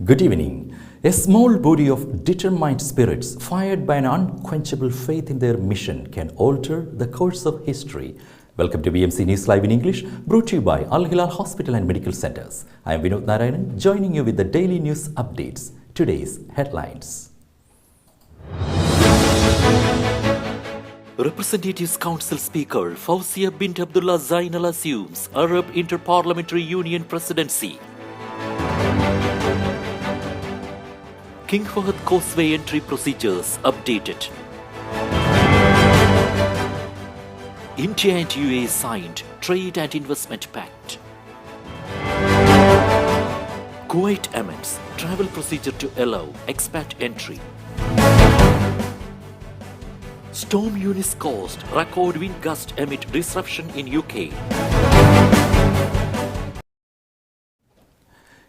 Good evening. A small body of determined spirits fired by an unquenchable faith in their mission can alter the course of history. Welcome to BMC News Live in English, brought to you by Al Hilal Hospital and Medical Centers. I am Vinod Narayanan, joining you with the daily news updates. Today's headlines. Representatives Council Speaker Fawzia bint Abdullah Zainal assumes Arab Inter-Parliamentary Union presidency. King Fahd Causeway entry procedures updated. India and UAE signed Trade and Investment Pact. Kuwait amends travel procedure to allow expat entry. Storm Eunice caused record wind gust amid disruption in UK.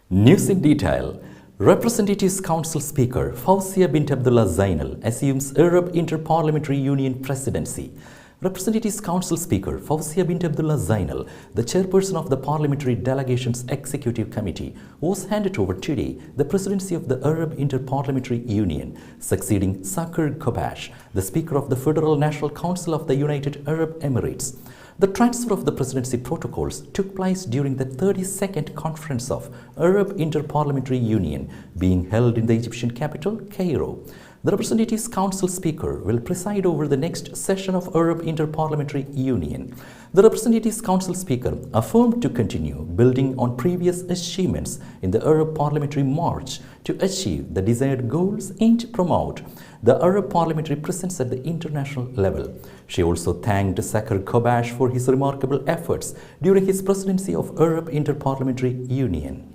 News in detail. Representatives Council Speaker Fawzia bint Abdullah Zainal assumes Arab Inter-Parliamentary Union presidency. Representatives Council Speaker Fawzia bint Abdullah Zainal, the chairperson of the Parliamentary Delegation's Executive Committee, was handed over today the presidency of the Arab Inter-Parliamentary Union, succeeding Sakar Kobash, the Speaker of the Federal National Council of the United Arab Emirates. The transfer of the presidency protocols took place during the 32nd Conference of Arab Inter-Parliamentary Union being held in the Egyptian capital, Cairo. The Representatives Council Speaker will preside over the next session of Arab Inter-Parliamentary Union. The Representatives Council Speaker affirmed to continue building on previous achievements in the Arab Parliamentary March to achieve the desired goals and promote the Arab parliamentary presence at the international level. She also thanked Sakar Kobash for his remarkable efforts during his presidency of Arab Inter-Parliamentary Union.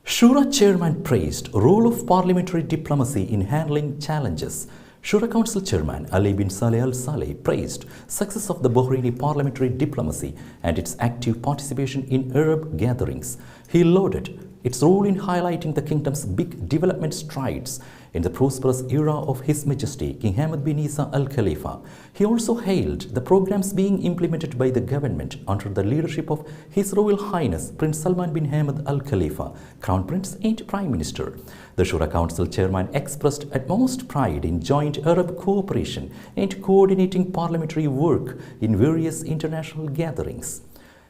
Shura Chairman praised role of parliamentary diplomacy in handling challenges. Shura Council Chairman Ali bin Saleh Al Saleh praised success of the Bahraini parliamentary diplomacy and its active participation in Arab gatherings. He lauded its role in highlighting the kingdom's big development strides in the prosperous era of His Majesty King Hamad bin Isa Al Khalifa. He also hailed the programs being implemented by the government under the leadership of His Royal Highness Prince Salman bin Hamad Al Khalifa, Crown Prince and Prime Minister. The Shura Council Chairman expressed utmost pride in joint Arab cooperation and coordinating parliamentary work in various international gatherings.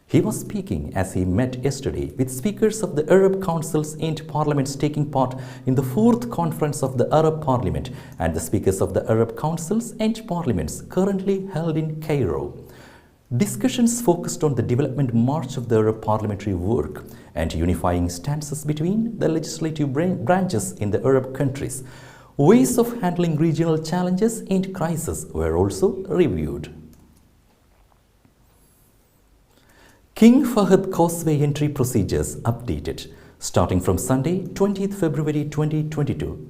He was speaking as he met yesterday with speakers of the Arab councils and parliaments taking part in the 4th Conference of the Arab Parliament and the speakers of the Arab councils and parliaments currently held in Cairo. Discussions focused on the development march of the Arab parliamentary work and unifying stances between the legislative branches in the Arab countries. Ways of handling regional challenges and crises were also reviewed. King Fahd Causeway entry procedures updated. Starting from Sunday, 20th February 2022,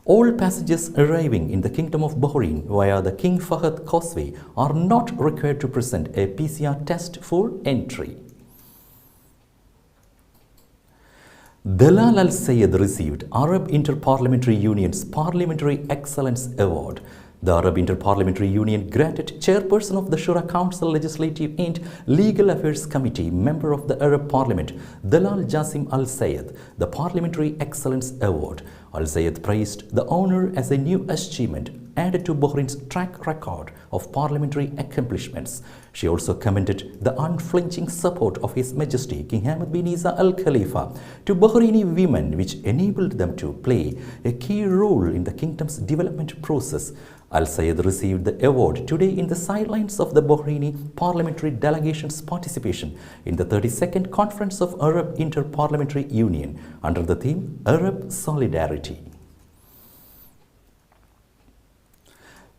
all passengers arriving in the Kingdom of Bahrain via the King Fahd Causeway are not required to present a PCR test for entry. Dalal Al Sayed received Arab Inter-Parliamentary Union's Parliamentary Excellence Award. The Arab Inter-Parliamentary Union granted chairperson of the Shura Council Legislative and Legal Affairs Committee, member of the Arab Parliament, Dalal Jasim Al Sayed, the Parliamentary Excellence Award. Al Sayed praised the honor as a new achievement added to Bahrain's track record of parliamentary accomplishments. She also commended the unflinching support of His Majesty King Hamad bin Isa Al Khalifa to Bahraini women, which enabled them to play a key role in the kingdom's development process. Al Sayed received the award today in the sidelines of the Bahraini parliamentary delegation's participation in the 32nd Conference of Arab Inter-Parliamentary Union under the theme Arab Solidarity.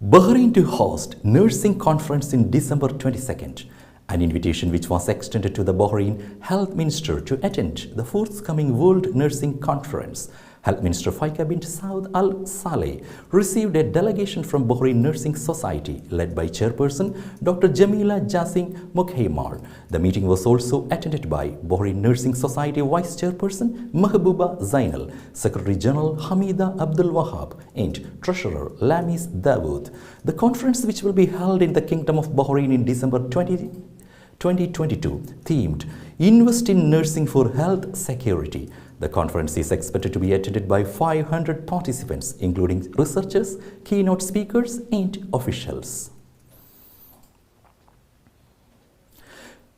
Bahrain to host Nursing Conference in December 22nd, an invitation which was extended to the Bahrain Health Minister to attend the forthcoming World Nursing Conference. Health Minister Faika bint Saud Al Saleh received a delegation from Bahrain Nursing Society led by chairperson Dr. Jamila Jasing Mukhaymar. The meeting was also attended by Bahrain Nursing Society Vice Chairperson Mahbooba Zainal, Secretary General Hamida Abdul Wahab and Treasurer Lamis Dawood. The conference, which will be held in the Kingdom of Bahrain in December 2022, themed Invest in Nursing for Health Security. The conference is expected to be attended by 500 participants, including researchers, keynote speakers, and officials.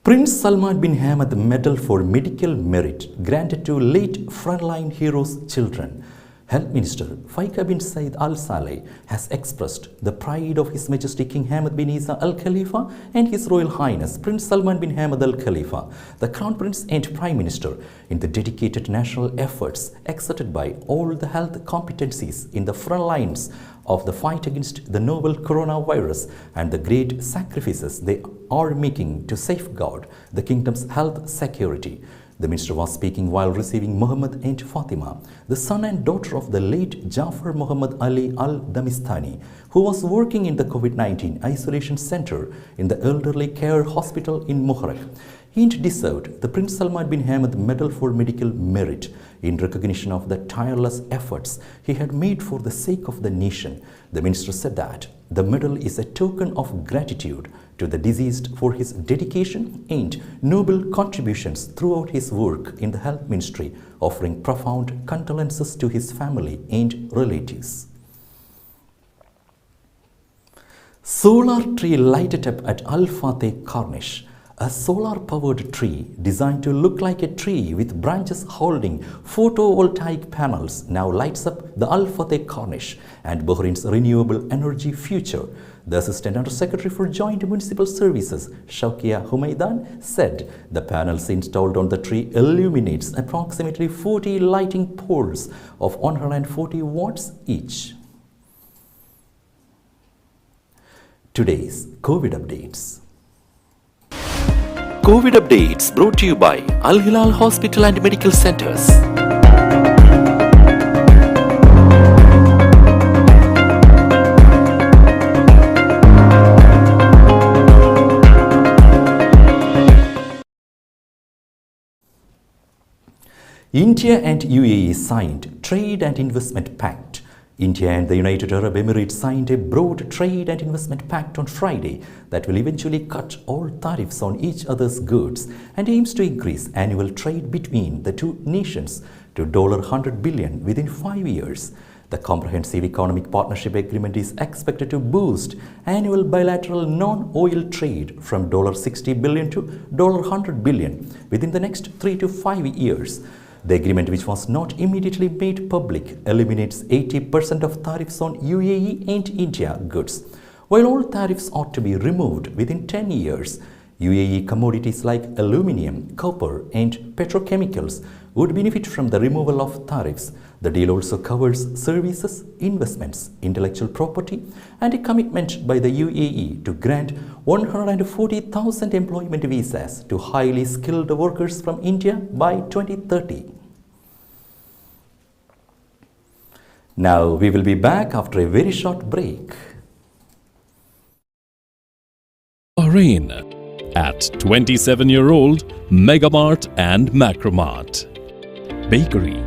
Prince Salman bin Hamad Medal for Medical Merit granted to late frontline heroes' children. Health Minister Faika bin Said Al Saleh has expressed the pride of His Majesty King Hamad bin Isa Al Khalifa and His Royal Highness Prince Salman bin Hamad Al Khalifa, the Crown Prince and Prime Minister, in the dedicated national efforts exerted by all the health competencies in the front lines of the fight against the novel coronavirus and the great sacrifices they are making to safeguard the kingdom's health security. The minister was speaking while receiving Muhammad and Fatima, the son and daughter of the late Jafar Muhammad Ali Al-Damistani, who was working in the COVID-19 isolation center in the elderly care hospital in Muharraq. He deserved the Prince Salman bin Hamad Medal for Medical Merit in recognition of the tireless efforts he had made for the sake of the nation. The minister said that the medal is a token of gratitude to the deceased for his dedication and noble contributions throughout his work in the health ministry, offering profound condolences to his family and relatives. Solar tree lighted up at Al Fateh Corniche. A solar-powered tree designed to look like a tree with branches holding photovoltaic panels now lights up the Al Fateh Corniche and Bahrain's renewable energy future. The Assistant Under-Secretary for Joint Municipal Services, Shaukia Humaidan, said the panels installed on the tree illuminates approximately 40 lighting poles of 140 watts each. Today's COVID updates. COVID updates brought to you by Al Hilal Hospital and Medical Centers. India and UAE signed Trade and Investment Pact. India and the United Arab Emirates signed a broad trade and investment pact on Friday that will eventually cut all tariffs on each other's goods and aims to increase annual trade between the two nations to $100 billion within 5 years. The Comprehensive Economic Partnership Agreement is expected to boost annual bilateral non-oil trade from $60 billion to $100 billion within the next 3 to 5 years. The agreement, which was not immediately made public, eliminates 80% of tariffs on UAE and India goods. While all tariffs ought to be removed within 10 years, UAE commodities like aluminium, copper, and petrochemicals would benefit from the removal of tariffs. The deal also covers services, investments, intellectual property, and a commitment by the UAE to grant 140,000 employment visas to highly skilled workers from India by 2030. Now we will be back after a very short break. Bahrain at 27-year-old Megamart and Macromart. Bakery.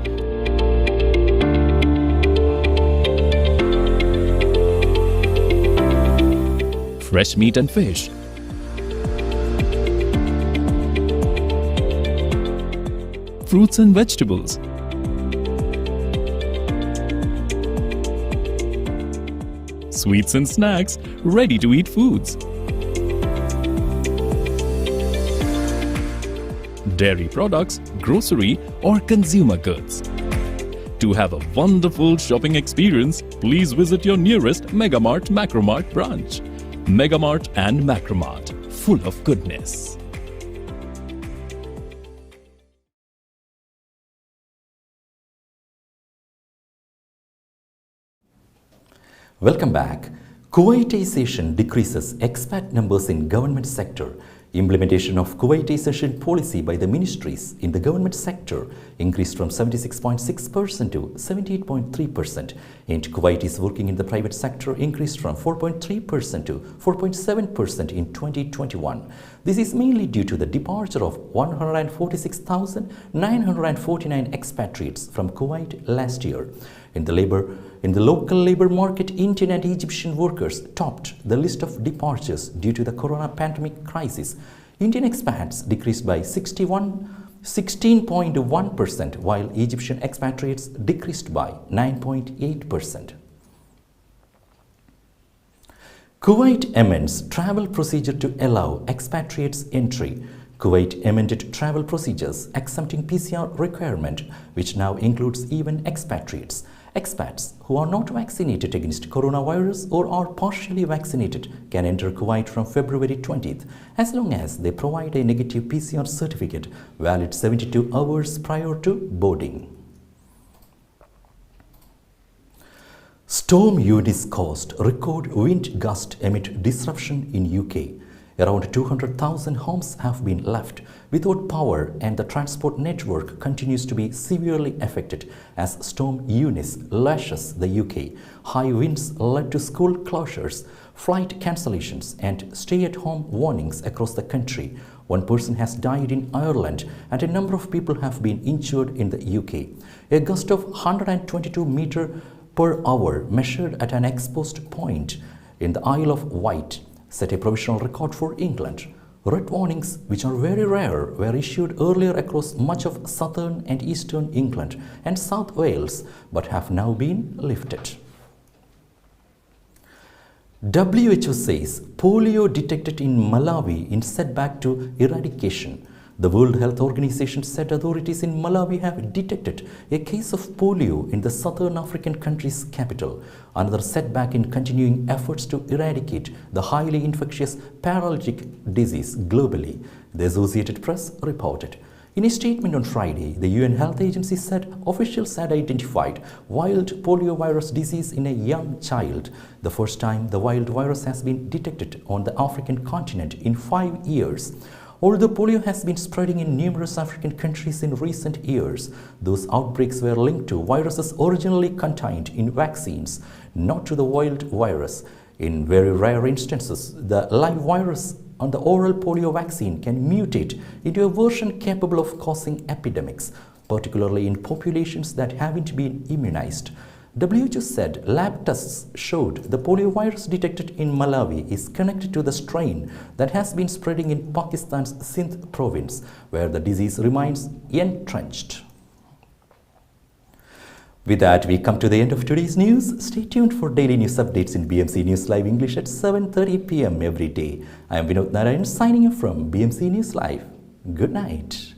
Fresh meat and fish. Fruits and vegetables. Sweets and snacks, ready-to-eat foods. Dairy products, grocery or consumer goods. To have a wonderful shopping experience, please visit your nearest Megamart Macromart branch. Megamart and Macromart, full of goodness. Welcome back. Kuwaitization decreases expat numbers in government sector. Implementation of Kuwaitization policy by the ministries in the government sector increased from 76.6% to 78.3%, and Kuwaitis working in the private sector increased from 4.3% to 4.7% in 2021. This is mainly due to the departure of 146,949 expatriates from Kuwait last year. In the local labor market, Indian and Egyptian workers topped the list of departures due to the corona pandemic crisis. Indian expats decreased by 16.1%, while Egyptian expatriates decreased by 9.8%. Kuwait amends travel procedure to allow expatriates entry. Kuwait amended travel procedures exempting PCR requirement, which now includes even expatriates. Expats who are not vaccinated against coronavirus or are partially vaccinated can enter Kuwait from February 20th as long as they provide a negative PCR certificate valid 72 hours prior to boarding. Storm Eunice caused record wind gust amid disruption in UK. Around 200,000 homes have been left without power and the transport network continues to be severely affected as Storm Eunice lashes the UK. High winds led to school closures, flight cancellations and stay-at-home warnings across the country. One person has died in Ireland and a number of people have been injured in the UK. A gust of 122 meters per hour measured at an exposed point in the Isle of Wight set a provisional record for England. Red warnings, which are very rare, were issued earlier across much of southern and eastern England and South Wales, but have now been lifted. WHO says polio detected in Malawi in setback to eradication. The World Health Organization said authorities in Malawi have detected a case of polio in the southern African country's capital, another setback in continuing efforts to eradicate the highly infectious paralytic disease globally, the Associated Press reported. In a statement on Friday, the UN Health Agency said officials had identified wild poliovirus disease in a young child, the first time the wild virus has been detected on the African continent in 5 years. Although polio has been spreading in numerous African countries in recent years, those outbreaks were linked to viruses originally contained in vaccines, not to the wild virus. In very rare instances, the live virus on the oral polio vaccine can mutate into a version capable of causing epidemics, particularly in populations that haven't been immunized. WHO said lab tests showed the poliovirus detected in Malawi is connected to the strain that has been spreading in Pakistan's Sindh province, where the disease remains entrenched. With that, we come to the end of today's news. Stay tuned for daily news updates in BMC News Live English at 7:30 p.m. every day. I am Vinod Narayan signing off from BMC News Live. Good night.